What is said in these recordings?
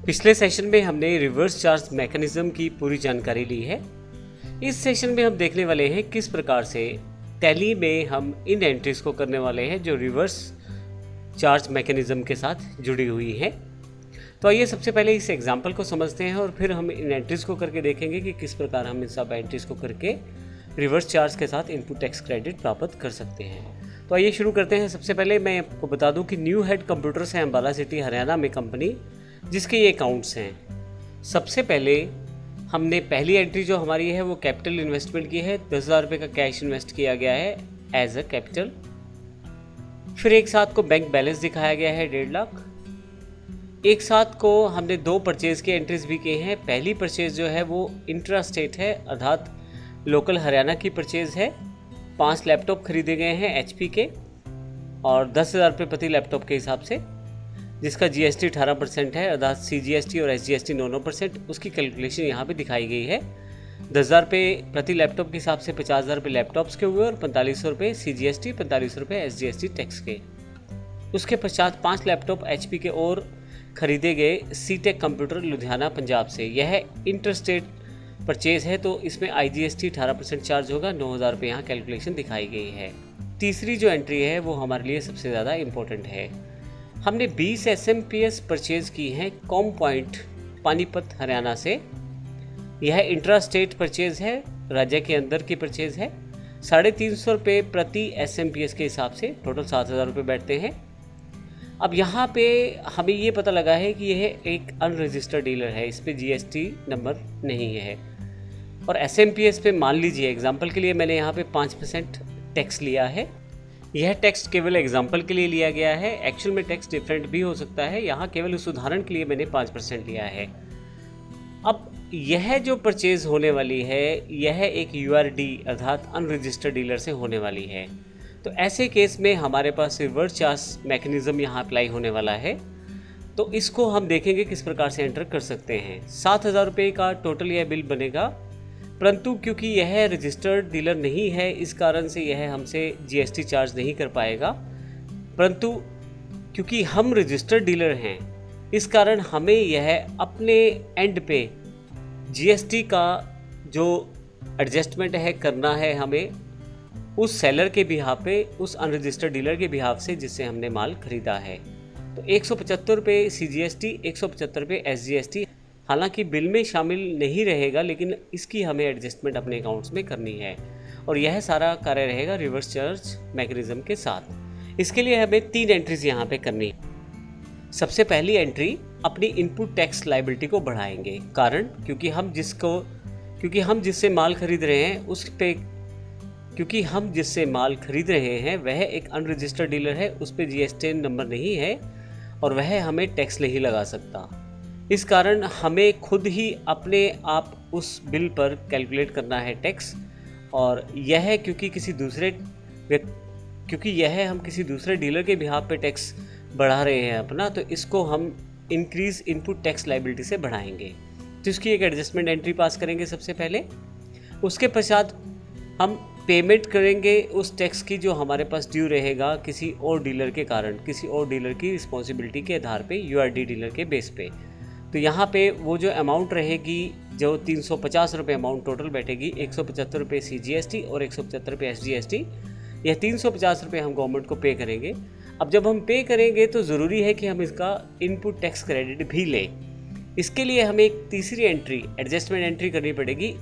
पिछले सेशन में हमने रिवर्स चार्ज मैकेनिज्म की पूरी जानकारी ली है। इस सेशन में हम देखने वाले हैं किस प्रकार से टैली में हम इन एंट्रीज को करने वाले हैं जो रिवर्स चार्ज मैकेनिज्म के साथ जुड़ी हुई हैं। तो आइए सबसे पहले इस एग्जांपल को समझते हैं और फिर हम इन एंट्रीज को करके देखेंगे कि किस प्रकार हम इन सब एंट्रीज को करके रिवर्स चार्ज के साथ इनपुट टैक्स क्रेडिट प्राप्त कर सकते हैं। तो आइए शुरू करते हैं। सबसे पहले मैं आपको बता दूं कि न्यू हेड कंप्यूटर्स है अम्बाला सिटी हरियाणा में कंपनी, जिसके ये अकाउंट्स हैं। सबसे पहले हमने पहली एंट्री जो हमारी है वो कैपिटल इन्वेस्टमेंट की है। 10,000 रुपये का कैश इन्वेस्ट किया गया है एज अ कैपिटल। फिर एक साथ को बैंक बैलेंस दिखाया गया है 1.5 लाख। एक साथ को हमने 2 परचेज़ की एंट्रीज भी की हैं। पहली परचेज़ जो है वो इंट्रा स्टेट है, अर्थात लोकल हरियाणा की परचेज़ है। 5 लैपटॉप खरीदे गए हैं HP के और 10,000 रुपये प्रति लैपटॉप के हिसाब से, जिसका GST 18% है, अर्थात CGST और SGST 9%। उसकी कैलकुलेशन यहाँ पे दिखाई गई है। 10,000 रुपये प्रति लैपटॉप के हिसाब से 50,000 रुपये लैपटॉप्स के हुए और 4500 रुपये CGST, 4500 रुपये SGST टैक्स के। उसके पश्चात 5 लैपटॉप HP के और खरीदे गए सीटेक कंप्यूटर लुधियाना पंजाब से। यह इंटरस्टेट परचेज़ है तो इसमें IGST 18% चार्ज होगा। 9,000 रुपये यहाँ कैलकुलेशन दिखाई गई है। तीसरी जो एंट्री है वो हमारे लिए सबसे ज़्यादा इम्पोर्टेंट है। हमने 20 SMPS परचेज़ की हैं कॉम पॉइंट पानीपत हरियाणा से। यह इंट्रा स्टेट परचेज़ है, राज्य के अंदर की परचेज़ है। 350 रुपये प्रति SMPS के हिसाब से टोटल 7,000 रुपये बैठते हैं। अब यहाँ पे हमें ये पता लगा है कि यह एक अनरजिस्टर्ड डीलर है, इस पर GST नंबर नहीं है। और SMPS पे मान लीजिए एग्जाम्पल के लिए मैंने यहाँ पे 5% टैक्स लिया है। यह टैक्स केवल एग्जाम्पल के लिए लिया गया है, एक्चुअल में टैक्स डिफरेंट भी हो सकता है। यहाँ केवल उस उदाहरण के लिए मैंने 5% लिया है। अब यह जो परचेज़ होने वाली है यह एक URD अर्थात अनरजिस्टर्ड डीलर से होने वाली है। तो ऐसे केस में हमारे पास रिवर्स चार्ज मैकेनिज्म यहाँ अप्लाई होने वाला है। तो इसको हम देखेंगे किस प्रकार से एंटर कर सकते हैं। 7,000 रुपये का टोटल यह बिल बनेगा, परंतु क्योंकि यह रजिस्टर्ड डीलर नहीं है इस कारण से यह हमसे GST चार्ज नहीं कर पाएगा। परंतु क्योंकि हम रजिस्टर्ड डीलर हैं इस कारण हमें यह अपने एंड पे GST का जो एडजस्टमेंट है करना है हमें उस सेलर के बिहाफ पे, उस अनरजिस्टर्ड डीलर के बिहाफ से जिससे हमने माल खरीदा है। तो 175 रुपये CGST, 175 रुपये SGST हालांकि बिल में शामिल नहीं रहेगा, लेकिन इसकी हमें एडजस्टमेंट अपने अकाउंट्स में करनी है और यह सारा कार्य रहेगा रिवर्स चार्ज मैकेनिज्म के साथ। इसके लिए हमें 3 एंट्रीज यहाँ पे करनी है। सबसे पहली एंट्री अपनी इनपुट टैक्स लायबिलिटी को बढ़ाएंगे। कारण क्योंकि हम जिससे माल खरीद रहे हैं वह एक अनरजिस्टर्ड डीलर है, उस पर GST नंबर नहीं है और वह हमें टैक्स नहीं लगा सकता। इस कारण हमें खुद ही अपने आप उस बिल पर कैलकुलेट करना है टैक्स। और यह क्योंकि यह हम किसी दूसरे डीलर के बिहाफ पे टैक्स बढ़ा रहे हैं अपना, तो इसको हम इंक्रीज इनपुट टैक्स लायबिलिटी से बढ़ाएंगे। तो इसकी एक एडजस्टमेंट एंट्री पास करेंगे सबसे पहले। उसके पश्चात हम पेमेंट करेंगे उस टैक्स की जो हमारे पास ड्यू रहेगा किसी और डीलर के कारण, किसी और डीलर की रिस्पॉन्सिबिलिटी के आधार पे, URD डीलर के बेस पे। तो यहाँ पे वो जो अमाउंट रहेगी, जो 350 रुपये अमाउंट टोटल बैठेगी, 175 रुपये CGST और 175 रुपये SGST, यह 350 रुपये हम गवर्नमेंट को पे करेंगे। अब जब हम पे करेंगे तो ज़रूरी है कि हम इसका इनपुट टैक्स क्रेडिट भी लें। इसके लिए हमें एक तीसरी एंट्री, एडजस्टमेंट एंट्री करनी पड़ेगी,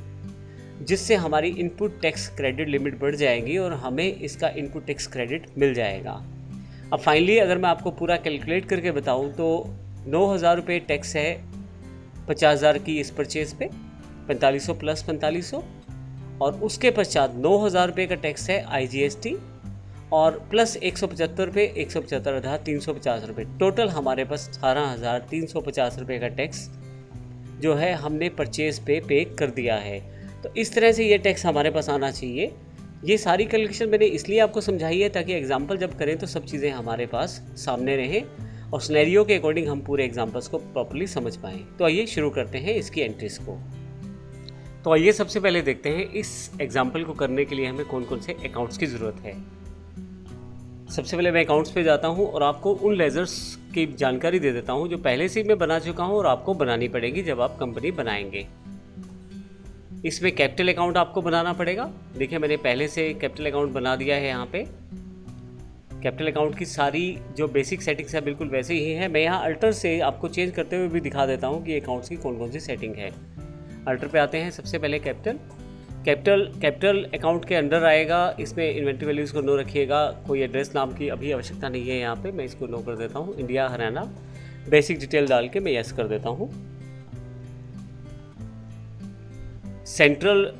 जिससे हमारी इनपुट टैक्स क्रेडिट लिमिट बढ़ जाएगी और हमें इसका इनपुट टैक्स क्रेडिट मिल जाएगा। अब फाइनली अगर मैं आपको पूरा कैलकुलेट करके बताऊं तो 9,000 रुपये टैक्स है 50,000 की इस परचेज़ पे, 4500 प्लस 4500, और उसके पश्चात 9,000 रुपये का टैक्स है IGST और प्लस 175 रुपये, 175 अर्थात 350 रुपये। टोटल हमारे पास 18,350 रुपये का टैक्स जो है हमने परचेज़ पे कर दिया है। तो इस तरह से ये टैक्स हमारे पास आना चाहिए। ये सारी कैलकुलेशन मैंने इसलिए आपको समझाई है ताकि एग्जाम्पल जब करें तो सब चीज़ें हमारे पास सामने रहें और सिनेरियो के अकॉर्डिंग हम पूरे एग्जाम्पल्स को प्रॉपर्ली समझ पाएँ। तो आइए शुरू करते हैं इसकी एंट्रीज को। तो आइए सबसे पहले देखते हैं इस एग्जाम्पल को करने के लिए हमें कौन कौन से अकाउंट्स की ज़रूरत है। सबसे पहले मैं अकाउंट्स पे जाता हूँ और आपको उन लेजर्स की जानकारी दे देता हूँ जो पहले से ही मैं बना चुका हूँ और आपको बनानी पड़ेगी जब आप कंपनी बनाएंगे। इसमें कैपिटल अकाउंट आपको बनाना पड़ेगा। देखिए मैंने पहले से कैपिटल अकाउंट बना दिया है। यहाँ पे कैपिटल अकाउंट की सारी जो बेसिक सेटिंग्स है बिल्कुल वैसे ही है। मैं यहाँ अल्टर से आपको चेंज करते हुए भी दिखा देता हूँ कि अकाउंट्स की कौन कौन सी सेटिंग है। अल्टर पे आते हैं। सबसे पहले कैपिटल अकाउंट के अंडर आएगा। इसमें इन्वेंट्री वैल्यूज़ को नो रखिएगा। कोई एड्रेस नाम की अभी आवश्यकता नहीं है। यहाँ पे मैं इसको नो कर देता हूँ। इंडिया हरियाणा बेसिक डिटेल डाल के मैं यस कर देता हूँ। सेंट्रल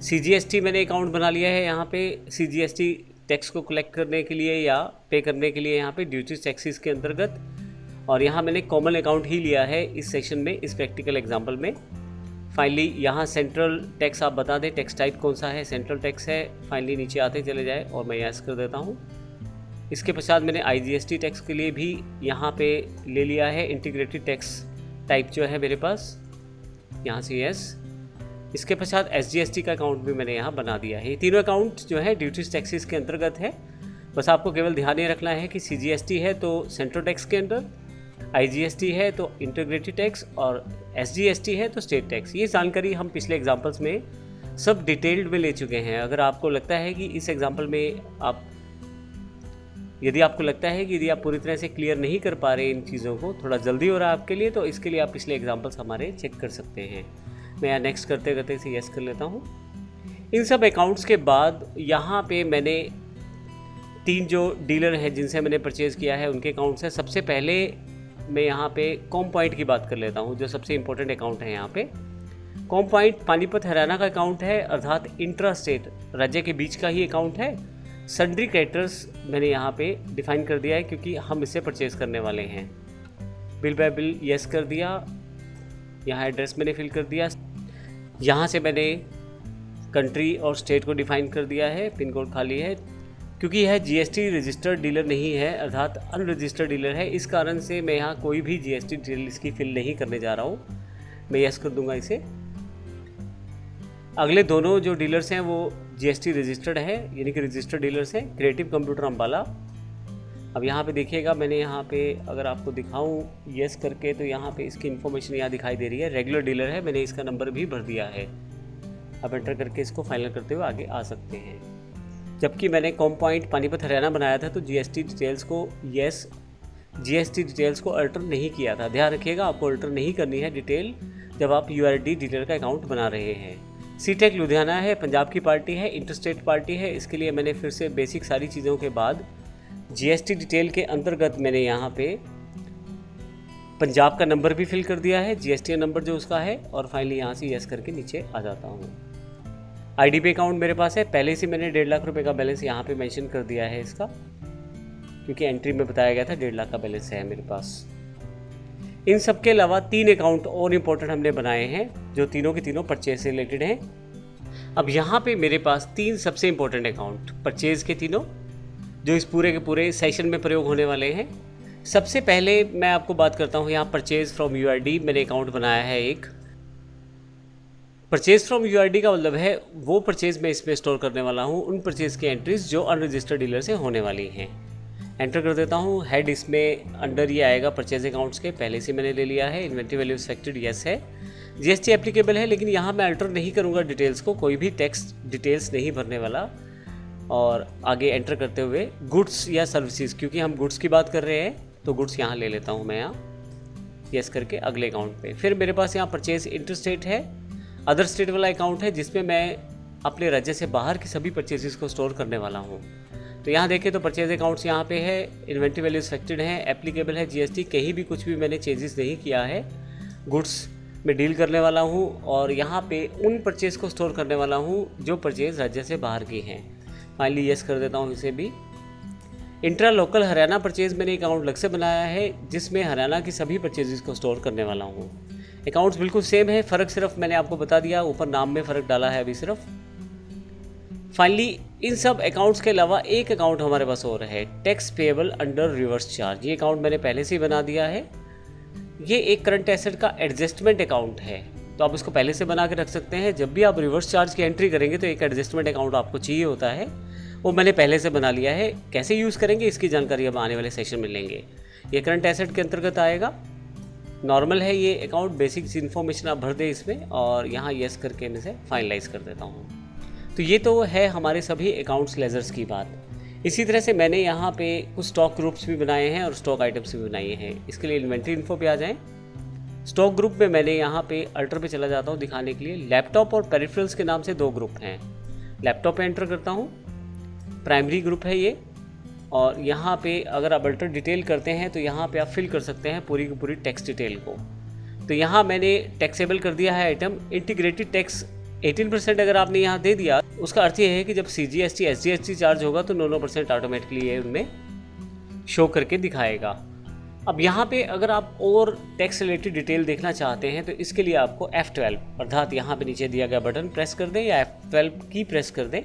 CGST मैंने अकाउंट बना लिया है। यहाँ पे CGST टैक्स को कलेक्ट करने के लिए या पे करने के लिए यहाँ पे ड्यूटीज टैक्सेस के अंतर्गत। और यहाँ मैंने कॉमन अकाउंट ही लिया है इस सेक्शन में, इस प्रैक्टिकल एग्जाम्पल में। फाइनली यहाँ सेंट्रल टैक्स आप बता दें, टैक्स टाइप कौन सा है, सेंट्रल टैक्स है। फाइनली नीचे आते चले जाए और मैं यस कर देता हूँ। इसके पश्चात मैंने IGST टैक्स के लिए भी यहाँ पे ले लिया है। इंटीग्रेटेड टैक्स टाइप जो है मेरे पास, यहाँ से यस। इसके पश्चात SGST का अकाउंट भी मैंने यहाँ बना दिया है। ये तीनों अकाउंट जो है ड्यूटीज टैक्सेस के अंतर्गत है। बस आपको केवल ध्यान ये रखना है कि CGST है तो सेंट्रल टैक्स के अंदर, IGST है तो इंटीग्रेटेड टैक्स और SGST है तो स्टेट टैक्स। ये जानकारी हम पिछले एग्जाम्पल्स में सब डिटेल्ड में ले चुके हैं। अगर आपको लगता है कि इस एग्जाम्पल में यदि आपको लगता है कि यदि आप पूरी तरह से क्लियर नहीं कर पा रहे इन चीज़ों को, थोड़ा जल्दी हो रहा है आपके लिए, तो इसके लिए आप पिछले एग्जाम्पल्स हमारे चेक कर सकते हैं। मैं यहाँ नेक्स्ट करते करते इसे यस कर लेता हूँ। इन सब अकाउंट्स के बाद यहाँ पे मैंने 3 जो डीलर हैं जिनसे मैंने परचेज़ किया है उनके अकाउंट्स हैं। सबसे पहले मैं यहाँ पे कॉम पॉइंट की बात कर लेता हूँ जो सबसे इम्पोर्टेंट अकाउंट है। यहाँ पे कॉम पॉइंट पानीपत हरियाणा का अकाउंट है, अर्थात इंट्रा स्टेट राज्य के बीच का ही अकाउंट है। सन्ड्री क्रेडिटर्स मैंने यहाँ पे डिफाइन कर दिया है क्योंकि हम इससे परचेज़ करने वाले हैं। बिल बाय बिल यस कर दिया। यहाँ एड्रेस मैंने फिल कर दिया। यहाँ से मैंने कंट्री और स्टेट को डिफाइन कर दिया है। पिन कोड खाली है क्योंकि यह GST रजिस्टर्ड डीलर नहीं है, अर्थात अनरजिस्टर्ड डीलर है। इस कारण से मैं यहाँ कोई भी GST डिटेल इसकी फिल नहीं करने जा रहा हूँ। मैं यस कर दूंगा इसे। अगले दोनों जो डीलर्स हैं वो GST रजिस्टर्ड है, यानी कि रजिस्टर्ड डीलर्स हैं। Creative computer Ambala. अब यहाँ पे देखिएगा मैंने यहाँ पे अगर आपको दिखाऊं यस करके तो यहाँ पे इसकी इन्फॉर्मेशन यहाँ दिखाई दे रही है। रेगुलर डीलर है, मैंने इसका नंबर भी भर दिया है। अब एंटर करके इसको फाइनल करते हुए आगे आ सकते हैं। जबकि मैंने कॉम पॉइंट पानीपत हरियाणा बनाया था तो GST डिटेल्स को GST डिटेल्स को अल्टर नहीं किया था। ध्यान रखिएगा आपको अल्टर नहीं करनी है डिटेल जब आप URD डीलर का अकाउंट बना रहे हैं। सीटेक लुधियाना है, पंजाब की पार्टी है, इंटरस्टेट पार्टी है। इसके लिए मैंने फिर से बेसिक सारी चीज़ों के बाद GST डिटेल के अंतर्गत मैंने यहाँ पे पंजाब का नंबर भी फिल कर दिया है, GST नंबर जो उसका है। और फाइनली यहाँ से यस करके नीचे आ जाता हूँ। IDB अकाउंट मेरे पास है। पहले से मैंने 1.5 लाख रुपए का बैलेंस यहाँ पे मेंशन कर दिया है इसका, क्योंकि एंट्री में बताया गया था 1.5 लाख का बैलेंस है मेरे पास। इन सब के अलावा 3 अकाउंट और इम्पोर्टेंट हमने बनाए हैं जो तीनों के तीनों परचेज से रिलेटेड हैं। अब यहाँ पे मेरे पास 3 सबसे इम्पोर्टेंट अकाउंट परचेज के तीनों जो इस पूरे के पूरे सेशन में प्रयोग होने वाले हैं। सबसे पहले मैं आपको बात करता हूँ यहाँ परचेज फ्रॉम URD मैंने अकाउंट बनाया है एक। परचेज फ्रॉम URD का मतलब है वो परचेज मैं इसमें स्टोर करने वाला हूँ, उन परचेज की एंट्रीज जो अनरजिस्टर्ड डीलर से होने वाली हैं। एंटर कर देता हूँ। हेड इसमें अंडर ये आएगा परचेज अकाउंट्स के, पहले से मैंने ले लिया है। इन्वेंट्री वैल्यू एक्सपेक्टेड यस है। GST एप्लीकेबल है, लेकिन यहाँ मैं अल्टर नहीं करूँगा डिटेल्स को, कोई भी टैक्स डिटेल्स नहीं भरने वाला। और आगे एंटर करते हुए गुड्स या सर्विसेज, क्योंकि हम गुड्स की बात कर रहे हैं तो गुड्स यहाँ ले लेता हूँ मैं, यहाँ यस करके अगले अकाउंट पे। फिर मेरे पास यहाँ परचेज इंटरस्टेट है, अदर स्टेट वाला अकाउंट है जिसमें मैं अपने राज्य से बाहर की सभी परचेजेस को स्टोर करने वाला हूँ। तो यहाँ देखें तो परचेज अकाउंट्स यहाँ पे है, इन्वेंट्री वैल्यू एक्सपेक्टेड है, एप्लीकेबल है GST, कहीं भी कुछ भी मैंने चेंजेस नहीं किया है। गुड्स में डील करने वाला हूँ और यहाँ पे उन परचेज को स्टोर करने वाला हूँ जो परचेज राज्य से बाहर की हैं। फाइनली यस कर देता हूँ इसे भी। इंट्रा लोकल हरियाणा परचेज मैंने अकाउंट अलग से बनाया है जिसमें हरियाणा की सभी परचेजेस को स्टोर करने वाला हूँ। अकाउंट्स बिल्कुल सेम है, फ़र्क सिर्फ मैंने आपको बता दिया, ऊपर नाम में फ़र्क डाला है अभी सिर्फ। फाइनली इन सब अकाउंट्स के अलावा एक अकाउंट हमारे पास और है, tax payable under reverse charge. ये अकाउंट मैंने पहले से ही बना दिया है। ये एक करंट एसेट का एडजस्टमेंट अकाउंट है, तो आप इसको पहले से बना के रख सकते हैं। जब भी आप रिवर्स चार्ज की एंट्री करेंगे तो एक एडजस्टमेंट अकाउंट आपको चाहिए होता है, वो मैंने पहले से बना लिया है। कैसे यूज़ करेंगे इसकी जानकारी हम आने वाले सेशन में लेंगे। ये करंट एसेट के अंतर्गत आएगा। नॉर्मल है ये अकाउंट, बेसिक इन्फॉर्मेशन आप भर दें इसमें और यहाँ येस करके मैं इसे फाइनलाइज कर देता हूँ। तो ये तो है हमारे सभी अकाउंट्स लेजर्स की बात। इसी तरह से मैंने यहाँ पे कुछ स्टॉक ग्रुप्स भी बनाए हैं और स्टॉक आइटम्स भी बनाए हैं। इसके लिए इन्वेंट्री इन्फो पे आ जाएं। स्टॉक ग्रुप में मैंने यहाँ पे अल्टर पे चला जाता हूँ दिखाने के लिए। लैपटॉप और पेरिफेरल्स के नाम से 2 ग्रुप हैं। लैपटॉप पे एंटर करता हूँ, प्राइमरी ग्रुप है ये, और यहाँ पे अगर आप अल्टर डिटेल करते हैं तो यहाँ पे आप फिल कर सकते हैं पूरी की पूरी टैक्स डिटेल को। तो यहाँ मैंने टैक्सेबल कर दिया है आइटम इंटीग्रेटेड टैक्स 18% अगर आपने यहाँ दे दिया, उसका अर्थ ये है कि जब CGST SGST चार्ज होगा तो 9% ऑटोमेटिकली ये उनमें शो करके दिखाएगा। अब यहाँ पे अगर आप और टैक्स रिलेटेड डिटेल देखना चाहते हैं तो इसके लिए आपको F12 अर्थात यहाँ पे नीचे दिया गया बटन प्रेस कर दें या F12 की प्रेस कर दें।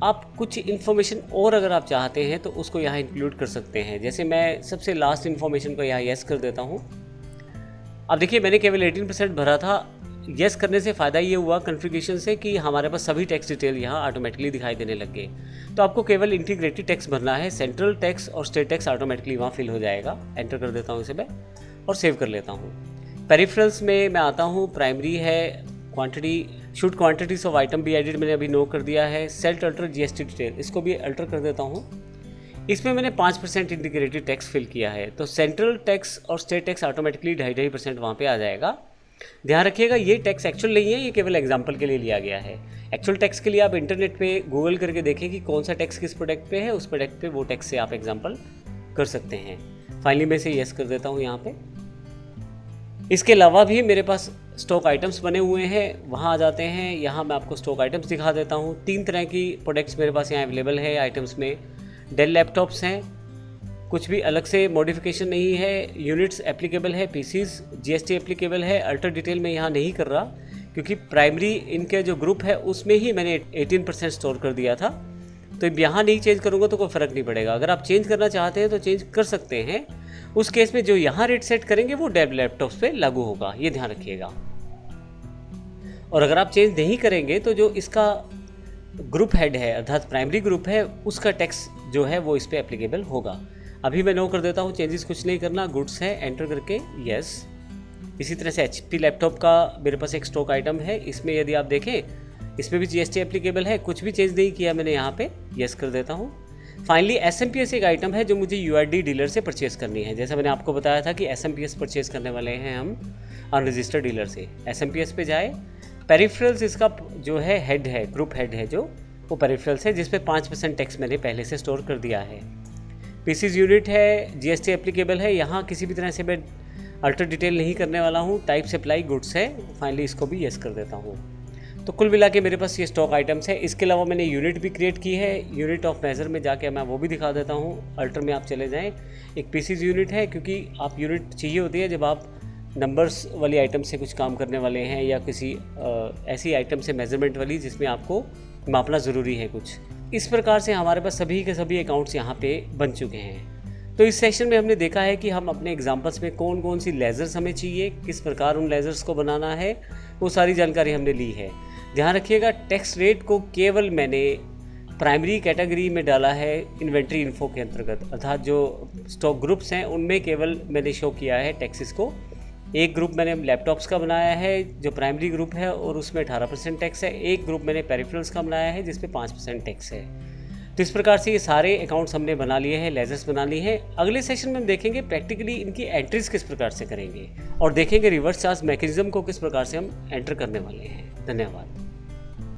आप कुछ इन्फॉर्मेशन और अगर आप चाहते हैं तो उसको यहाँ इंक्लूड कर सकते हैं। जैसे मैं सबसे लास्ट इन्फॉर्मेशन को यहाँ येस कर देता हूँ। अब देखिए मैंने केवल 18% भरा था। येस करने से फ़ायदा ये हुआ कॉन्फ़िगरेशन से कि हमारे पास सभी टैक्स डिटेल यहाँ ऑटोमेटिकली दिखाई देने लग गए। तो आपको केवल इंटीग्रेटेड टैक्स भरना है, सेंट्रल टैक्स और स्टेट टैक्स ऑटोमेटिकली वहाँ फिल हो जाएगा। एंटर कर देता हूँ इसे मैं और सेव कर लेता हूँ। पेरिफेरल्स में मैं आता हूँ, प्राइमरी है, quantity should quantities of item be added मैंने अभी नो कर दिया है। सेट अल्टर GST डिटेल, इसको भी अल्टर कर देता हूँ। इसमें मैंने 5% इंटीग्रेटेड टैक्स फिल किया है, तो सेंट्रल टैक्स और स्टेट टैक्स ऑटोमेटिकली 2.5% वहाँ पे आ जाएगा। ध्यान रखिएगा ये टैक्स एक्चुअल नहीं है, ये केवल एग्जांपल के लिए लिया गया है। एक्चुअल टैक्स के लिए आप इंटरनेट पे गूगल करके देखें कि कौन सा टैक्स किस प्रोडक्ट पे है, उस प्रोडक्ट पे वो टैक्स से आप एग्जांपल कर सकते हैं। फाइनली मैं इसे येस कर देता हूँ यहाँ पे। इसके अलावा भी मेरे पास स्टॉक आइटम्स बने हुए हैं, वहाँ आ जाते हैं। यहाँ मैं आपको स्टॉक आइटम्स दिखा देता हूँ। 3 तरह की प्रोडक्ट्स मेरे पास यहाँ अवेलेबल है आइटम्स में। डेल लैपटॉप्स हैं, कुछ भी अलग से मॉडिफिकेशन नहीं है। यूनिट्स एप्लीकेबल है, PCs GST एप्लीकेबल है। अल्टर डिटेल में यहाँ नहीं कर रहा क्योंकि प्राइमरी इनके जो ग्रुप है उसमें ही मैंने 18% स्टोर कर दिया था। तो यहाँ नहीं चेंज करूँगा तो कोई फ़र्क नहीं पड़ेगा। अगर आप चेंज करना चाहते हैं तो चेंज कर सकते हैं। उस केस में जो यहाँ रेट सेट करेंगे वो डेल लैपटॉप्स पे लागू होगा, ये ध्यान रखिएगा। और अगर आप चेंज नहीं करेंगे तो जो इसका ग्रुप हेड है अर्थात प्राइमरी ग्रुप है उसका टैक्स जो है वो इस पर एप्लीकेबल होगा। अभी मैं नो कर देता हूँ, चेंजेस कुछ नहीं करना, गुड्स है, एंटर करके यस। इसी तरह से HP लैपटॉप का मेरे पास एक स्टॉक आइटम है, इसमें यदि आप देखें इसमें भी GST एप्लीकेबल है, कुछ भी चेंज नहीं किया मैंने, यहाँ पे यस कर देता हूँ। फाइनली SMPS एक आइटम है जो मुझे URD डीलर से परचेज करनी है। जैसा मैंने आपको बताया था कि SMPS परचेज करने वाले हैं हम अनरजिस्टर्ड डीलर से। SMPS पे जाए, पेरिफेरल्स इसका जो है हेड है, ग्रुप हेड है जो, वो पेरिफेरल्स है जिस पे 5% टैक्स मैंने पहले से स्टोर कर दिया है। PCs यूनिट है, GST एप्लीकेबल है, यहाँ किसी भी तरह से मैं अल्टर डिटेल नहीं करने वाला हूँ। टाइप सप्लाई गुड्स है, फाइनली इसको भी यस कर देता हूँ। तो कुल मिला के मेरे पास ये स्टॉक आइटम्स है। इसके अलावा मैंने यूनिट भी क्रिएट की है, यूनिट ऑफ मेजर में जाके मैं वो भी दिखा देता हूँ। अल्टर में आप चले जाएँ, एक PCs यूनिट है क्योंकि आप यूनिट चाहिए होती है जब आप नंबर्स वाली आइटम से कुछ काम करने वाले हैं या किसी ऐसी आइटम से मेजरमेंट वाली जिसमें आपको मापना ज़रूरी है कुछ। इस प्रकार से हमारे पास सभी के सभी अकाउंट्स यहाँ पे बन चुके हैं। तो इस सेशन में हमने देखा है कि हम अपने एग्जाम्पल्स में कौन कौन सी लेज़र्स हमें चाहिए, किस प्रकार उन लेज़र्स को बनाना है, वो सारी जानकारी हमने ली है। ध्यान रखिएगा टैक्स रेट को केवल मैंने प्राइमरी कैटेगरी में डाला है इन्वेंट्री इन्फो के अंतर्गत, अर्थात जो स्टॉक ग्रुप्स हैं उनमें केवल मैंने शो किया है टैक्सेस को। एक ग्रुप मैंने लैपटॉप्स का बनाया है जो प्राइमरी ग्रुप है और उसमें 18% टैक्स है। एक ग्रुप मैंने पेरिफेरल्स का बनाया है जिस पे 5% टैक्स है। तो इस प्रकार से ये सारे अकाउंट्स हमने बना लिए हैं, लेजर्स बना लिए हैं। अगले सेशन में हम देखेंगे प्रैक्टिकली इनकी एंट्रीज किस प्रकार से करेंगे और देखेंगे रिवर्स चार्ज मैकेनिज्म को किस प्रकार से हम एंटर करने वाले हैं। धन्यवाद।